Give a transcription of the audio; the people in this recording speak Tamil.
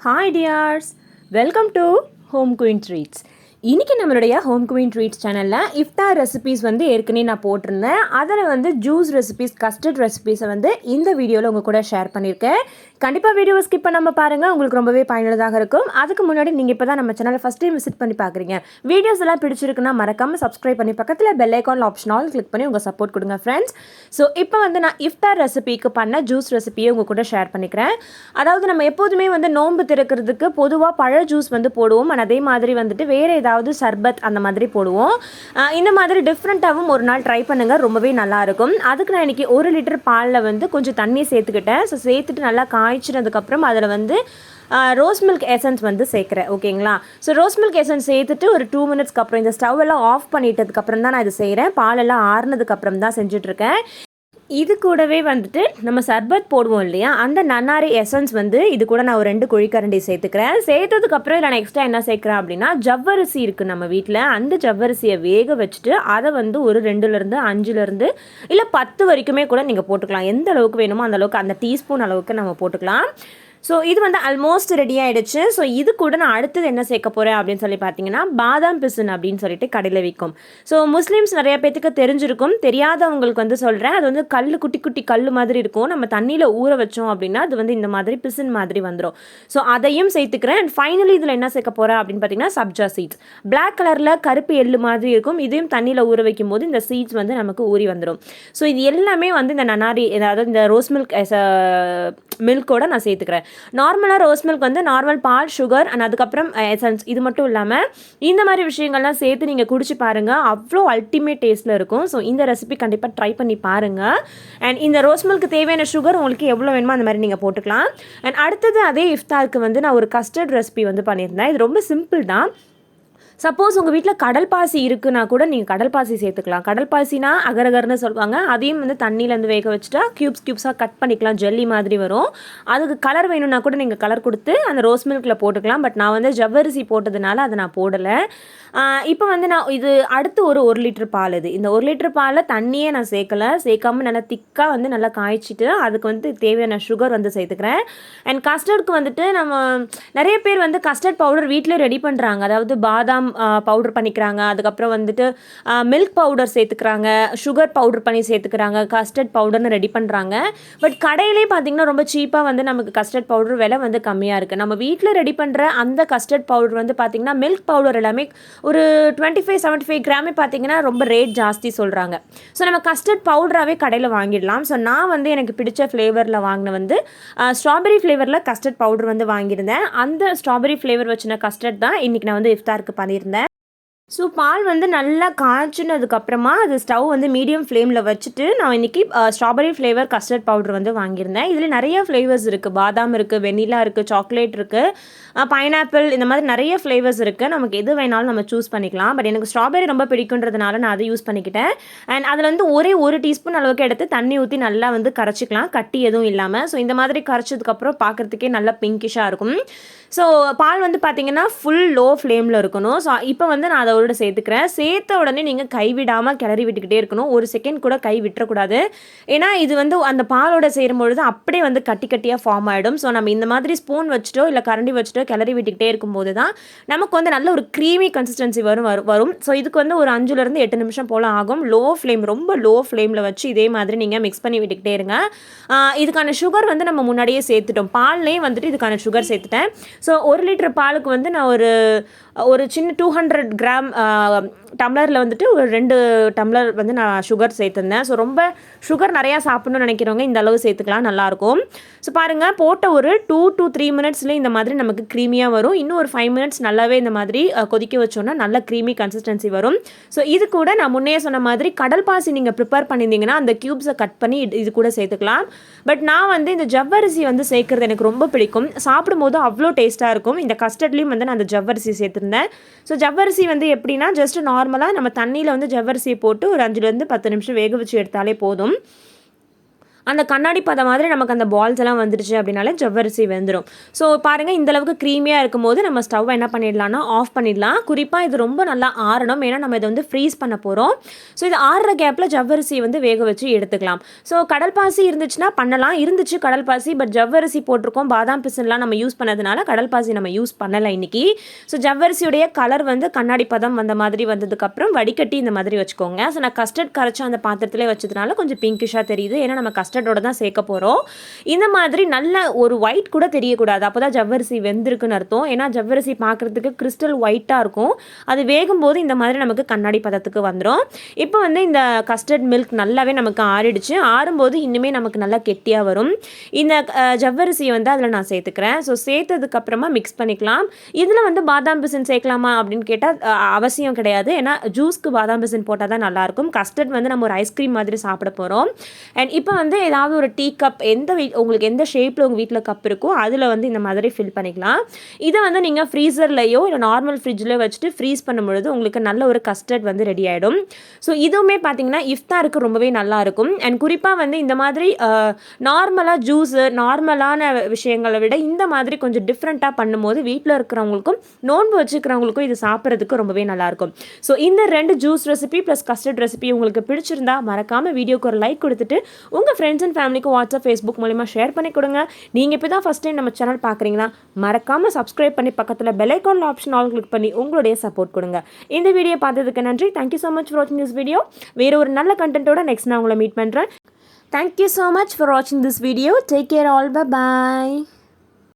Hi dears, welcome to Home Queen Treats. இன்றைக்கி நம்மளுடைய ஹோம் குயின் ட்ரீட்ஸ் சேனலில் இஃப்தார் ரெசிபீஸ் வந்து ஏற்கனவே நான் போட்டிருந்தேன். அதில் வந்து ஜூஸ் ரெசிபீஸ், கஸ்டர்ட் ரெசிபீஸை வந்து இந்த வீடியோவில் உங்கள் கூட ஷேர் பண்ணியிருக்கேன். கண்டிப்பாக வீடியோவை ஸ்கிப் பண்ணாமல் பாருங்கள், உங்களுக்கு ரொம்பவே பயனுள்ளதாக இருக்கும். அதுக்கு முன்னாடி நீங்கள் இப்போ தான் நம்ம சேனலை ஃபஸ்ட் டைம் விசிட் பண்ணி பார்க்குறீங்க, வீடியோஸ் எல்லாம் பிடிச்சிருக்குன்னா மறக்காமல் சப்ஸ்கிரைப் பண்ணி பக்கத்தில் பெல் ஐக்கான் ஆப்ஷன் ஆல் கிளிக் பண்ணி உங்கள் சப்போர்ட் கொடுங்க ஃப்ரெண்ட்ஸ். ஸோ இப்போ வந்து நான் இஃப்தார் ரெசிபிக்கு பண்ண ஜூஸ் ரெசிபியை உங்கள் கூட ஷேர் பண்ணிக்கிறேன். அதாவது நம்ம எப்போதுமே வந்து நோன்பு திறக்கிறதுக்கு பொதுவாக பழ ஜூஸ் வந்து போடுவோம், அதே மாதிரி வந்துட்டு வேறு ஏதாவது சர்பத் அந்த மாதிரி போடுவோம். இந்த மாதிரி டிஃப்ரெண்ட்டாகவும் ஒரு நாள் ட்ரை பண்ணுங்கள், ரொம்பவே நல்லாயிருக்கும். அதுக்கு நான் இன்றைக்கி 1 லிட்டர் பாலில் வந்து கொஞ்சம் தண்ணி சேர்த்துக்கிட்டேன். ஸோ சேர்த்துட்டு நல்லா காய்ச்சினதுக்கப்புறம் அதில் வந்து ரோஸ் மில்க் எசன்ஸ் வந்து சேர்க்குறேன். ஓகேங்களா? ஸோ ரோஸ் மில்க் எசன்ஸ் சேர்த்துட்டு ஒரு 2 மினிட்ஸ்க்கு அப்புறம் இந்த ஸ்டவ் எல்லாம் ஆஃப் பண்ணிட்டதுக்கப்புறம் தான் நான் இது செய்கிறேன். பாலெல்லாம் ஆறுனதுக்கப்புறம் தான் செஞ்சுட்ருக்கேன். இது கூடவே வந்துட்டு நம்ம சர்பத் போடுவோம் இல்லையா, அந்த நன்னாரி எசன்ஸ் வந்து இது கூட நான் ஒரு 2 குழிக்கரண்டி சேர்த்துக்கிறேன். சேர்த்ததுக்கப்புறம் இதில் நான் எக்ஸ்ட்ரா என்ன சேர்க்குறேன் அப்படின்னா, ஜவ்வரிசி இருக்குது நம்ம வீட்டில். அந்த ஜவ்வரிசியை வேக வச்சுட்டு அதை வந்து ஒரு 2லேருந்து 5லேருந்து இல்லை 10 வரைக்குமே கூட நீங்கள் போட்டுக்கலாம். எந்த அளவுக்கு வேணுமோ அந்த அளவுக்கு, அந்த டீஸ்பூன் அளவுக்கு நம்ம போட்டுக்கலாம். ஸோ இது வந்து ஆல்மோஸ்ட் ரெடி ஆகிடுச்சு. ஸோ இது கூட நான் அடுத்தது என்ன சேர்க்க போகிறேன் அப்படின்னு சொல்லி பார்த்தீங்கன்னா, பாதாம் பிசின் அப்படின்னு சொல்லிட்டு கடையில் விற்கும். ஸோ முஸ்லீம்ஸ் நிறைய பேத்துக்கு தெரிஞ்சிருக்கும், தெரியாதவங்களுக்கு வந்து சொல்கிறேன். அது வந்து குட்டி குட்டி கல் மாதிரி இருக்கும். நம்ம தண்ணியில் ஊற வச்சோம் அப்படின்னா அது வந்து இந்த மாதிரி பிசின் மாதிரி வந்துடும். ஸோ அதையும் சேர்த்துக்கிறேன். அண்ட் ஃபைனலி இதில் என்ன சேர்க்க போகிறேன் அப்படின்னு பார்த்தீங்கன்னா, சப்ஜா சீட்ஸ். பிளாக் கலரில் கருப்பு எள்ளு மாதிரி இருக்கும். இதையும் தண்ணியில் ஊற வைக்கும் போது இந்த சீட்ஸ் வந்து நமக்கு ஊறி வந்துடும். ஸோ இது எல்லாமே வந்து இந்த நன்னாரி, அதாவது இந்த ரோஸ் மில்கோட நான் சேர்த்துக்கிறேன். நார்மலாக ரோஸ் மில்க் வந்து நார்மல் பால், சுகர் அண்ட் அதுக்கப்புறம் எசன்ஸ், இது மட்டும் இல்லாமல் இந்த மாதிரி விஷயங்கள்லாம் சேர்த்து நீங்கள் குடிச்சு பாருங்கள், அவ்வளோ அல்டிமேட் டேஸ்ட்டில் இருக்கும். ஸோ இந்த ரெசிபி கண்டிப்பாக ட்ரை பண்ணி பாருங்கள். அண்ட் இந்த ரோஸ் மில்க்கு தேவையான சுகர் உங்களுக்கு எவ்வளோ வேணுமோ அந்த மாதிரி நீங்கள் போட்டுக்கலாம். அண்ட் அடுத்தது அதே இஃப்தாருக்கு வந்து நான் ஒரு கஸ்டர்ட் ரெசிபி வந்து பண்ணியிருந்தேன். இது ரொம்ப சிம்பிள் தான். சப்போஸ் உங்கள் வீட்டில் கடல் பாசி இருக்குன்னா கூட நீங்கள் கடல் பாசி சேர்த்துக்கலாம். கடல் பாசினா அகரகர்னு சொல்லுவாங்க. அதையும் வந்து தண்ணியிலேருந்து வேக வச்சுட்டா க்யூப்ஸாக கட் பண்ணிக்கலாம், ஜெல்லி மாதிரி வரும். அதுக்கு கலர் வேணும்னா கூட நீங்கள் கலர் கொடுத்து அந்த ரோஸ் மில்கில் போட்டுக்கலாம். பட் நான் வந்து ஜவ்வரிசி போட்டதுனால அதை நான் போடலை. இப்போ வந்து நான் இது அடுத்து ஒரு 1 லிட்டர் பால். இந்த 1 லிட்டர் பாலில் தண்ணியே நான் சேர்க்காமல் நல்லா திக்காக வந்து நல்லா காய்ச்சிட்டு அதுக்கு வந்து தேவையான சுகர் வந்து சேர்த்துக்கிறேன். அண்ட் கஸ்டர்டுக்கு வந்துட்டு நம்ம நிறைய பேர் வந்து கஸ்டர்ட் பவுடர் வீட்டிலே ரெடி பண்ணுறாங்க. அதாவது பாதாம் பவுடர் பண்ணிக்கிறாங்க, அதுக்கப்புறம் வந்துட்டு மில்க் பவுடர் சேர்த்துக்கிறாங்க, சுகர் பவுடர் பண்ணி சேர்த்துக்கிறாங்க, கஸ்டர்ட் பவுடர்னு ரெடி பண்ணுறாங்க. பட் கடையிலே பார்த்திங்கன்னா ரொம்ப சீப்பாக வந்து நமக்கு கஸ்டர்ட் பவுடர் விலை வந்து கம்மியாக இருக்குது. நம்ம வீட்டில் ரெடி பண்ணுற அந்த கஸ்டர்ட் பவுடர் வந்து பார்த்திங்கன்னா, மில்க் பவுடர் எல்லாமே ஒரு 25-75 கிராமே பார்த்திங்கன்னா ரொம்ப ரேட் ஜாஸ்தி சொல்கிறாங்க. ஸோ நம்ம கஸ்டர்ட் பவுடராகவே கடையில் வாங்கிடலாம். ஸோ நான் வந்து எனக்கு பிடிச்ச ஃப்ளேவரில் வாங்கின வந்து ஸ்ட்ராபெரி ஃப்ளேவரில் கஸ்டர்ட் பவுடர் வந்து வாங்கியிருந்தேன். அந்த ஸ்ட்ராபெரி ஃப்ளேவர் வச்சுன கஸ்டர்ட் தான் இன்றைக்கி நான் வந்து இஃப்தாருக்கு பண்ணியிருந்தேன். ஸோ பால் வந்து நல்லா காய்ச்சினதுக்கப்புறமா அது ஸ்டவ் வந்து மீடியம் ஃப்ளேமில் வச்சுட்டு நான் இன்றைக்கி ஸ்ட்ராபெரி ஃப்ளேவர் கஸ்டர்ட் பவுடர் வந்து வாங்கியிருந்தேன். இதில் நிறைய ஃப்ளேவர்ஸ் இருக்குது. பாதாம் இருக்குது, வெனிலா இருக்குது, சாக்லேட் இருக்குது, பைனாப்பிள், இந்த மாதிரி நிறைய ஃப்ளேவர்ஸ் இருக்குது. நமக்கு எது வேணாலும் நம்ம சூஸ் பண்ணிக்கலாம். பட் எனக்கு ஸ்ட்ராபெரி ரொம்ப பிடிக்குன்றதுனால நான் அதை யூஸ் பண்ணிக்கிட்டேன். அண்ட் அதில் வந்து ஒரே 1 டீஸ்பூன் அளவுக்கு எடுத்து தண்ணி ஊற்றி நல்லா வந்து கரைச்சிக்கலாம், கட்டி எதுவும் இல்லாமல். ஸோ இந்த மாதிரி கரைச்சதுக்கப்புறம் பார்க்குறதுக்கே நல்லா பிங்கிஷாக இருக்கும். ஸோ பால் வந்து பார்த்திங்கன்னா ஃபுல் லோ ஃப்ளேமில் இருக்கணும். ஸோ இப்போ வந்து நான் அதோட சேர்த்துக்கிறேன். சேர்த்த உடனே நீங்கள் கைவிடாமல் கிளறி விட்டுக்கிட்டே இருக்கணும். 1 செகண்ட் கூட கை விட்டுறக்கூடாது. ஏன்னா இது வந்து அந்த பாலோட சேரும்பொழுது அப்படியே வந்து கட்டி கட்டியாக ஃபார்ம் ஆகிடும். ஸோ நம்ம இந்த மாதிரி ஸ்பூன் வச்சுட்டோ இல்லை கரண்டி வச்சுட்டோ கிளறி விட்டுக்கிட்டே இருக்கும்போது தான் நமக்கு வந்து நல்ல ஒரு க்ரீமி கன்சிஸ்டன்சி வரும். ஸோ இதுக்கு வந்து ஒரு 5லேருந்து 8 நிமிஷம் போல் ஆகும். லோ ஃப்ளேம், ரொம்ப லோ ஃப்ளேமில் வச்சு இதே மாதிரி நீங்கள் மிக்ஸ் பண்ணி விட்டுக்கிட்டே இருங்க. இதுக்கான சுகர் வந்து நம்ம முன்னாடியே சேர்த்துட்டோம், பால்லேயே வந்துட்டு இதுக்கான சுகர் சேர்த்துட்டேன். ஸோ 1 லிட்டர் பாலுக்கு வந்து நான் ஒரு சின்ன 200 கிராம் டம்ளரில் வந்துட்டு ஒரு 2 டம்ளர் வந்து நான் சுகர் சேர்த்துருந்தேன். ஸோ ரொம்ப சுகர் நிறையா சாப்பிட்ணுன்னு நினைக்கிறவங்க இந்த அளவு சேர்த்துக்கலாம், நல்லாயிருக்கும். ஸோ பாருங்கள், போட்ட ஒரு 2 to 3 மினிட்ஸ்லேயே இந்த மாதிரி நமக்கு க்ரீமியாக வரும். இன்னும் ஒரு 5 மினிட்ஸ் நல்லாவே இந்த மாதிரி கொதிக்க வச்சோன்னா நல்ல க்ரீமி கன்சிஸ்டன்சி வரும். ஸோ இது கூட நான் முன்னே சொன்ன மாதிரி கடல் பாசி நீங்கள் ப்ரிப்பேர் பண்ணியிருந்தீங்கன்னா அந்த க்யூப்ஸை கட் பண்ணி இது கூட சேர்த்துக்கலாம். பட் நான் வந்து இந்த ஜவ்வரிசி வந்து சேர்க்குறது எனக்கு ரொம்ப பிடிக்கும். சாப்பிடும்போது அவ்வளோ டேஸ்ட்டாக இருக்கும். இந்த கஸ்டர்ட்லேயும் வந்து நான் அந்த ஜவ்வரிசி சேர்த்துருந்தேன். ஸோ ஜவ்வரிசி வந்து எப்படின்னா, ஜஸ்ட் நார்மலாக நம்ம தண்ணியில் வந்து ஜவ்வரிசியை போட்டு ஒரு 5லேருந்து 10 நிமிஷம் வேக வச்சு எடுத்தாலே போதும். அந்த கண்ணாடி பதம் மாதிரி நமக்கு அந்த பால்ஸ் எல்லாம் வந்துடுச்சு அப்படின்னாலே ஜவ்வரிசி வெந்துடும். ஸோ பாருங்கள், இந்தளவுக்கு க்ரீமியாக இருக்கும் போது நம்ம ஸ்டவ் என்ன பண்ணிடலாம்னா ஆஃப் பண்ணிடலாம். குறிப்பாக இது ரொம்ப நல்லா ஆறணும், ஏன்னா நம்ம இதை வந்து ஃப்ரீஸ் பண்ண போகிறோம். ஸோ இது ஆறுற கேப்பில் ஜவ்வரிசி வந்து வேக வச்சு எடுத்துக்கலாம். ஸோ கடல் பாசி இருந்துச்சுன்னா பண்ணலாம், இருந்துச்சு கடல் பாசி, பட் ஜவ்வரிசி போட்டிருக்கோம், பாதாம் பிசின்லாம் நம்ம யூஸ் பண்ணதுனால கடல் பாசி நம்ம யூஸ் பண்ணலை இன்றைக்கி. ஸோ ஜவ்வரிசியுடைய கலர் வந்து கண்ணாடி பதம் வந்த மாதிரி வந்ததுக்கப்புறம் வடிகட்டி இந்த மாதிரி வச்சுக்கோங்க. ஸோ நான் கஸ்டர்ட் கரைச்சி அந்த பாத்திரத்திலே வச்சதுனால கொஞ்சம் பிங்கிஷாக தெரியுது, ஏன்னா நம்ம கஸ்டர்டோட தான் சேர்க்க போகிறோம். இந்த மாதிரி நல்ல ஒரு ஒயிட் கூட தெரியக்கூடாது, அப்போ தான் ஜவ்வரிசி வெந்திருக்குன்னு அர்த்தம். ஏன்னா ஜவ்வரிசி பார்க்குறதுக்கு கிறிஸ்டல் ஒயிட்டாக இருக்கும், அது வேகும்போது இந்த மாதிரி நமக்கு கண்ணாடி பதத்துக்கு வந்துடும். இப்போ வந்து இந்த கஸ்டர்ட் மில்க் நல்லாவே நமக்கு ஆறிடுச்சு. ஆறும்போது இன்னுமே நமக்கு நல்லா கெட்டியாக வரும். இந்த ஜவ்வரிசியை வந்து அதில் நான் சேர்த்துக்கிறேன். ஸோ சேர்த்ததுக்கப்புறமா மிக்ஸ் பண்ணிக்கலாம். இதில் வந்து பாதாம் பிசின் சேர்க்கலாமா அப்படின்னு கேட்டால் அவசியம் கிடையாது, ஏன்னா ஜூஸ்க்கு பாதாம் பிசின் போட்டால் தான் நல்லாயிருக்கும். கஸ்டர்ட் வந்து நம்ம ஒரு ஐஸ்கிரீம் மாதிரி சாப்பிட போகிறோம். அண்ட் இப்போ வந்து ஏதாவது ஒரு டீ கப், உங்களுக்கு எந்த ஷேப்பில் உங்கள் வீட்டில் கப் இருக்கோ அதில் வந்து இந்த மாதிரி ஃபில் பண்ணிக்கலாம். இதை வந்து நீங்கள் ஃப்ரீசர்லையோ இல்லை நார்மல் ஃப்ரிட்ஜில் வச்சுட்டு ஃப்ரீஸ் பண்ணும்பொழுது உங்களுக்கு நல்ல ஒரு கஸ்டர்ட் வந்து ரெடி ஆகிடும். ஸோ இதுவுமே பார்த்தீங்கன்னா இஃப்தாருக்கு ரொம்பவே நல்லாயிருக்கும். அண்ட் குறிப்பாக வந்து இந்த மாதிரி நார்மலாக ஜூஸு நார்மலான விஷயங்களை விட இந்த மாதிரி கொஞ்சம் டிஃப்ரெண்ட்டாக பண்ணும்போது வீட்டில் இருக்கிறவங்களுக்கும் நோன்பு வச்சுக்கிறவங்களுக்கும் இது சாப்பிட்றதுக்கு ரொம்பவே நல்லாயிருக்கும். ஸோ இந்த 2 juice recipe plus custard recipe உங்களுக்கு பிடிச்சிருந்தா மறக்காமல் வீடியோக்கு ஒரு லைக் கொடுத்துட்டு உங்கள் ஃப்ரெண்ட்ஸ் அண்ட் ஃபேமிலிக்கு வாட்ஸ்அப் ஃபேஸ்புக் மூலிமா ஷேர் பண்ணி கொடுங்க. நீங்கள் இப்போ தான் ஃபஸ்ட் டைம் நம்ம சேனல் பார்க்குறீங்கன்னா மறக்காமல் சப்ஸ்கிரைப் பண்ணி பக்கத்தில் பெல் ஐக்கான் ஆப்ஷன் ஆல் கிளிக் பண்ணி உங்களுடைய சப்போர்ட் கொடுங்க. இந்த வீடியோ பார்த்ததுக்கு நன்றி. தேங்க்யூ ஸோ மச் ஃபார் வாட்சிங் திஸ் வீடியோ. வேறு ஒரு நல்ல கண்டென்ட்டோட நெக்ஸ்ட் நான் உங்களை மீட் பண்ணுறேன். தேங்க்யூ ஸோ மச் ஃபார் வாட்சிங் this video. Take care all. By.